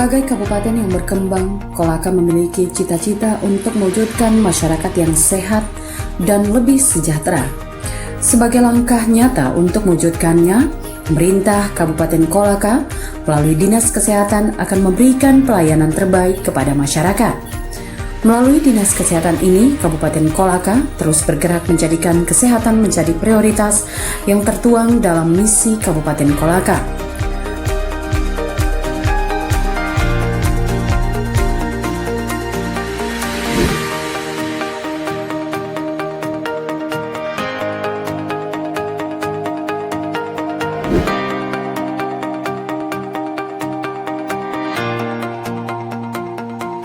Sebagai kabupaten yang berkembang, Kolaka memiliki cita-cita untuk mewujudkan masyarakat yang sehat dan lebih sejahtera. Sebagai langkah nyata untuk mewujudkannya, pemerintah Kabupaten Kolaka melalui Dinas Kesehatan akan memberikan pelayanan terbaik kepada masyarakat. Melalui Dinas Kesehatan ini, Kabupaten Kolaka terus bergerak menjadikan kesehatan menjadi prioritas yang tertuang dalam misi Kabupaten Kolaka.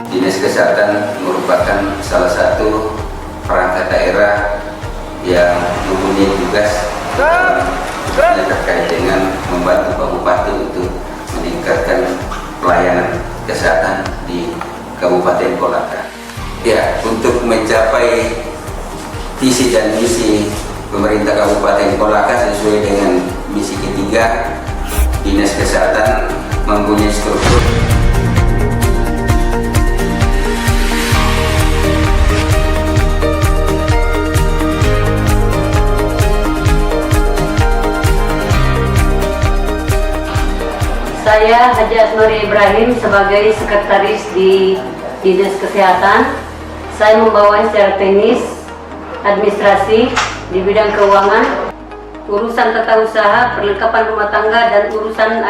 Dinas Kesehatan merupakan salah satu perangkat daerah yang mempunyai tugas terkait dengan membantu Pak Bupati untuk meningkatkan pelayanan kesehatan di Kabupaten Kolaka. Ya, untuk mencapai visi dan misi pemerintah Kabupaten Kolaka sesuai dengan misi ketiga, Dinas Kesehatan mempunyai struktur. Saya Haji Asmari Ibrahim sebagai sekretaris di Dinas Kesehatan. Saya membawahi secara teknis, administrasi di bidang keuangan, urusan tata usaha, perlengkapan rumah tangga, dan urusan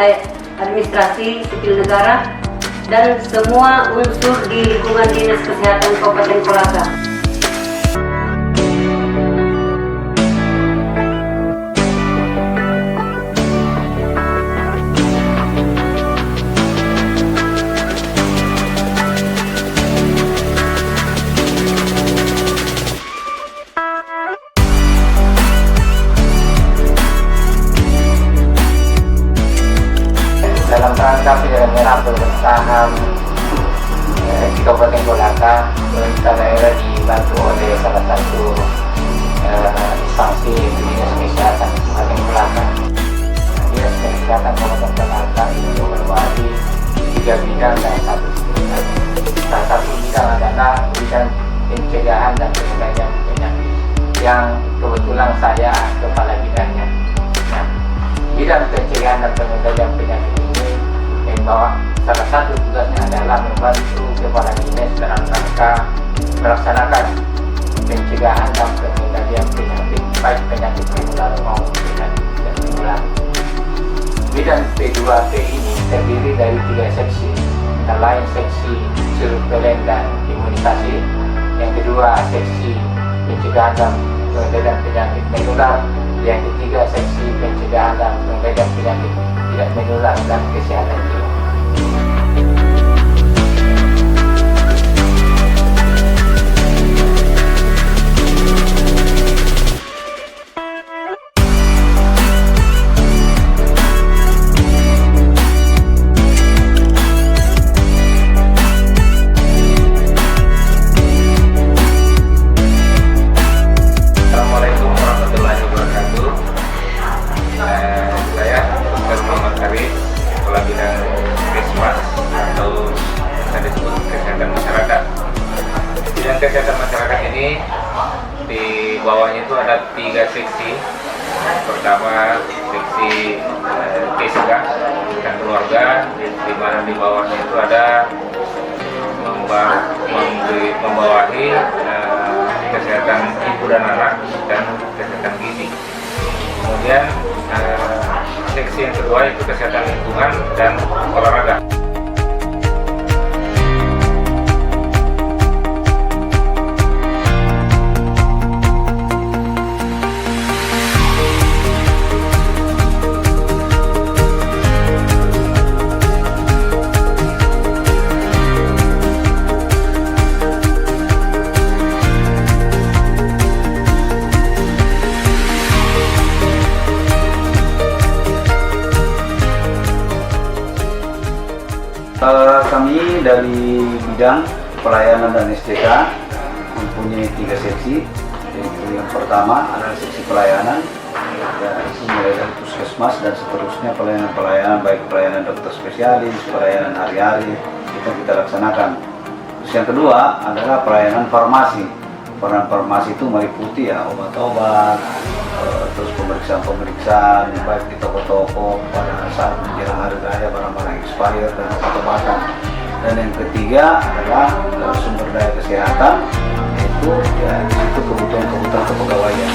administrasi sipil negara, dan semua unsur di lingkungan Dinas Kesehatan Kabupaten Kolaka. Dalam rangka mengambil saham di Kabupaten Kolaka, pemerintah daerah dibantu oleh salah satu instansi Dinas Kesehatan Kabupaten Kolaka. Dinas Kesehatan Kabupaten Kolaka itu berwajib 3 bidang dan 1 bidang. Salah satu bidang adalah bidang pencegahan dan pengendalian penyakit, yang kebetulan saya kepala bidangnya. Nah, bidang pencegahan dan pengendalian penyakit bahwa salah satu tugasnya adalah membantu kepala dinas dalam rangka melaksanakan pencegahan dan pengendalian penyakit, baik penyakit menular maupun penyakit tidak menular. Bidang P2P ini terdiri dari 3 seksi, antara lain seksi surveilan dan imunisasi, yang kedua seksi pencegahan dan pengendalian penyakit menular, yang ketiga seksi pencegahan dan pengendalian penyakit tidak menular dan kesehatan jiwa. Assalamualaikum warahmatullahi wabarakatuh. Saya Dr. Muhammad Arif, Kepala Bidang Kesmas atau bisa disebut kesehatan masyarakat. Bidang kesehatan masyarakat ini di bawahnya itu ada 3 seksi. Pertama seksi keluarga dan keluarga, di mana di bawahnya itu ada membawahi kesehatan ibu dan anak dan kesehatan gizi. Kemudian seksi yang kedua itu kesehatan lingkungan dan olahraga. Kami dari bidang pelayanan dan SDK mempunyai 3 seksi. Yang pertama adalah seksi pelayanan, ya itu mulai dari puskesmas dan seterusnya, pelayanan-pelayanan baik pelayanan dokter spesialis, pelayanan hari-hari itu kita laksanakan. Terus yang kedua adalah pelayanan farmasi. Peran farmasi itu meliputi ya obat-obat, terus pemeriksaan baik di toko-toko pada saat menjelang hari raya, barang-barang expired dan obat-obatan. Dan yang ketiga adalah sumber daya kesehatan, yaitu ya itu kebutuhan kepegawaian.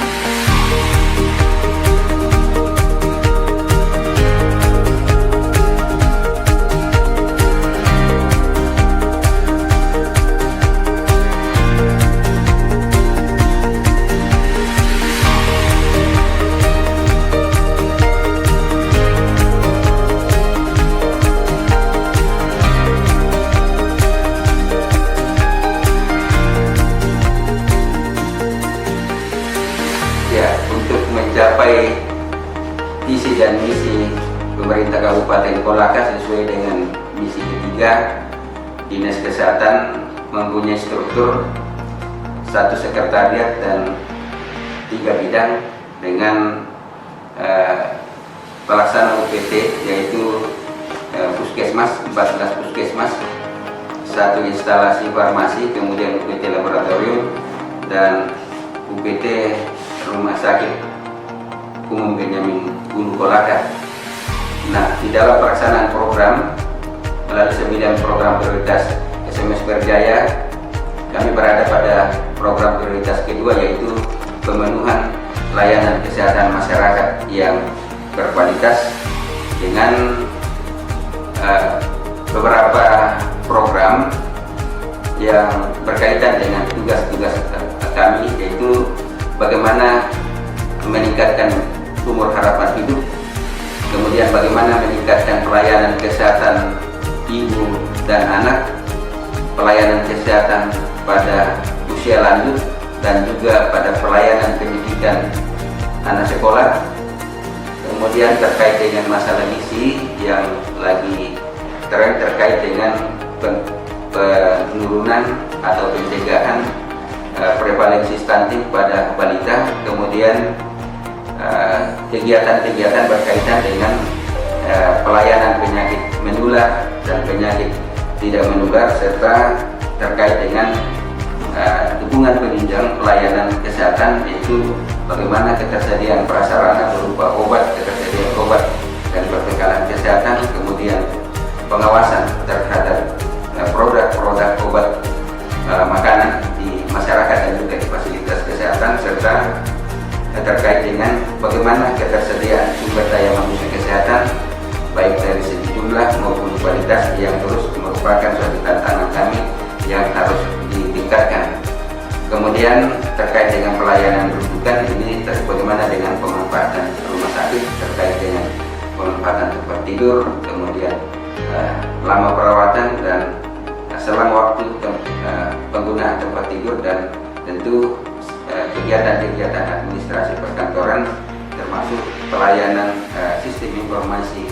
Mencapai visi dan misi pemerintah Kabupaten Kolaka sesuai dengan misi ketiga, Dinas Kesehatan mempunyai struktur 1 sekretariat dan 3 bidang dengan pelaksana UPT, yaitu puskesmas, 14 puskesmas, 1 instalasi farmasi, kemudian UPT laboratorium, dan UPT rumah sakit umum Benyamin Gunung Kolaka. Nah, di dalam pelaksanaan program melalui 9 program prioritas SMS Berjaya, kami berada pada program prioritas kedua, yaitu pemenuhan layanan kesehatan masyarakat yang berkualitas dengan beberapa program yang berkaitan dengan tugas-tugas kami, yaitu bagaimana meningkatkan umur harapan hidup, kemudian bagaimana meningkatkan pelayanan kesehatan ibu dan anak, pelayanan kesehatan pada usia lanjut, dan juga pada pelayanan pendidikan anak sekolah. Kemudian terkait dengan masalah gizi yang lagi tren terkait dengan penurunan atau pencegahan prevalensi stunting pada balita, kemudian kegiatan-kegiatan berkaitan dengan pelayanan penyakit menular dan penyakit tidak menular, serta terkait dengan dukungan penunjang pelayanan kesehatan, yaitu bagaimana ketersediaan prasarana berupa obat, ketersediaan obat dan perbekalan kesehatan, kemudian pengawasan terhadap produk-produk obat makanan di masyarakat dan juga di fasilitas kesehatan, serta terkait dengan bagaimana ketersediaan sumber daya manusia kesehatan baik dari segi jumlah maupun kualitas yang terus merupakan suatu tantangan kami yang harus ditingkatkan. Kemudian terkait dengan pelayanan rujukan ini, bagaimana dengan pemanfaatan rumah sakit terkait dengan pemanfaatan tempat tidur, kemudian lama perawatan dan selang waktu penggunaan tempat tidur, dan tentu kegiatan-kegiatan administrasi perkantoran termasuk pelayanan sistem informasi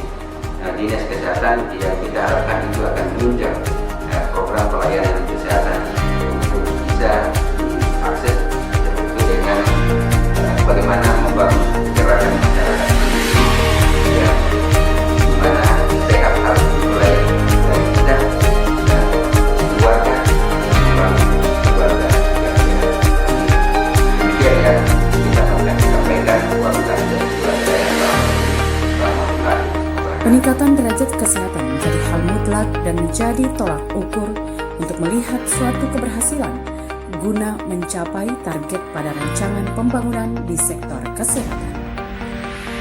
Dinas Kesehatan yang kita harapkan itu akan menunjang program pelayanan kesehatan untuk bisa diakses, tentu dengan bagaimana membangun gerakan masyarakat yang dimana sehat harus dimulai dari kita, keluarga, membangun keluarga yang kita akan sampaikan kualitas dari keluarga yang Peningkatan derajat kesehatan menjadi hal mutlak dan menjadi tolak ukur untuk melihat suatu keberhasilan guna mencapai target pada rancangan pembangunan di sektor kesehatan.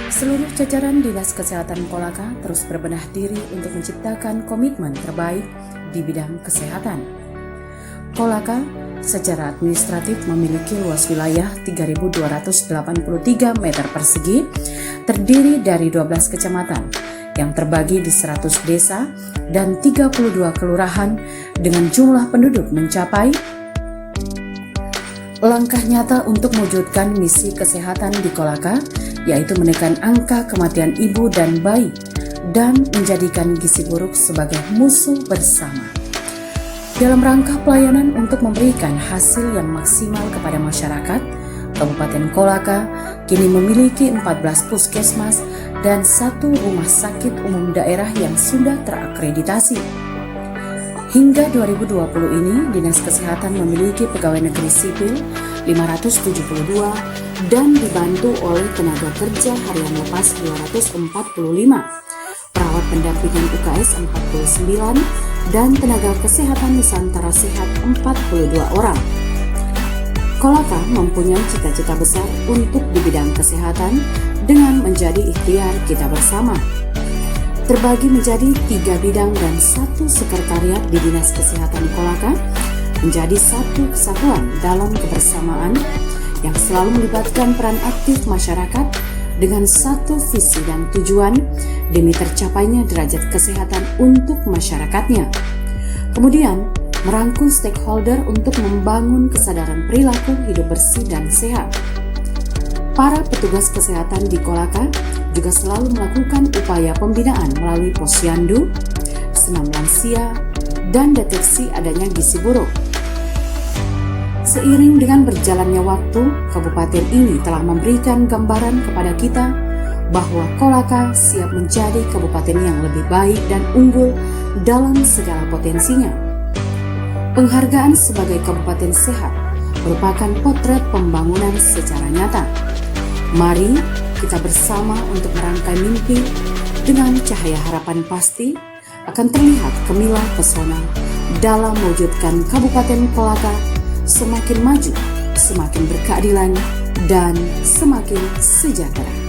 Seluruh jajaran Dinas Kesehatan Kolaka terus berbenah diri untuk menciptakan komitmen terbaik di bidang kesehatan. Kolaka secara administratif memiliki luas wilayah 3.283 meter persegi, terdiri dari 12 kecamatan yang terbagi di 100 desa dan 32 kelurahan dengan jumlah penduduk mencapai. Langkah nyata untuk mewujudkan misi kesehatan di Kolaka yaitu menekan angka kematian ibu dan bayi dan menjadikan gizi buruk sebagai musuh bersama. Dalam rangka pelayanan untuk memberikan hasil yang maksimal kepada masyarakat, Kabupaten Kolaka kini memiliki 14 puskesmas dan 1 rumah sakit umum daerah yang sudah terakreditasi. Hingga 2020 ini, Dinas Kesehatan memiliki pegawai negeri sipil 572 dan dibantu oleh tenaga kerja harian lepas 245, perawat pendampingan UKS 49, dan tenaga kesehatan Nusantara Sehat 42 orang. Kolaka mempunyai cita-cita besar untuk di bidang kesehatan dengan menjadi ikhtiar kita bersama. Terbagi menjadi 3 bidang dan 1 sekretariat di Dinas Kesehatan Kolaka menjadi satu kesatuan dalam kebersamaan yang selalu melibatkan peran aktif masyarakat dengan satu visi dan tujuan demi tercapainya derajat kesehatan untuk masyarakatnya. Kemudian, merangkul stakeholder untuk membangun kesadaran perilaku hidup bersih dan sehat. Para petugas kesehatan di Kolaka juga selalu melakukan upaya pembinaan melalui posyandu, senam lansia, dan deteksi adanya gizi buruk. Seiring dengan berjalannya waktu, kabupaten ini telah memberikan gambaran kepada kita bahwa Kolaka siap menjadi kabupaten yang lebih baik dan unggul dalam segala potensinya. Penghargaan sebagai kabupaten sehat merupakan potret pembangunan secara nyata. Mari kita bersama untuk merangkai mimpi dengan cahaya harapan pasti akan terlihat gemilang pesona dalam mewujudkan Kabupaten Kolaka semakin maju, semakin berkeadilan, dan semakin sejahtera.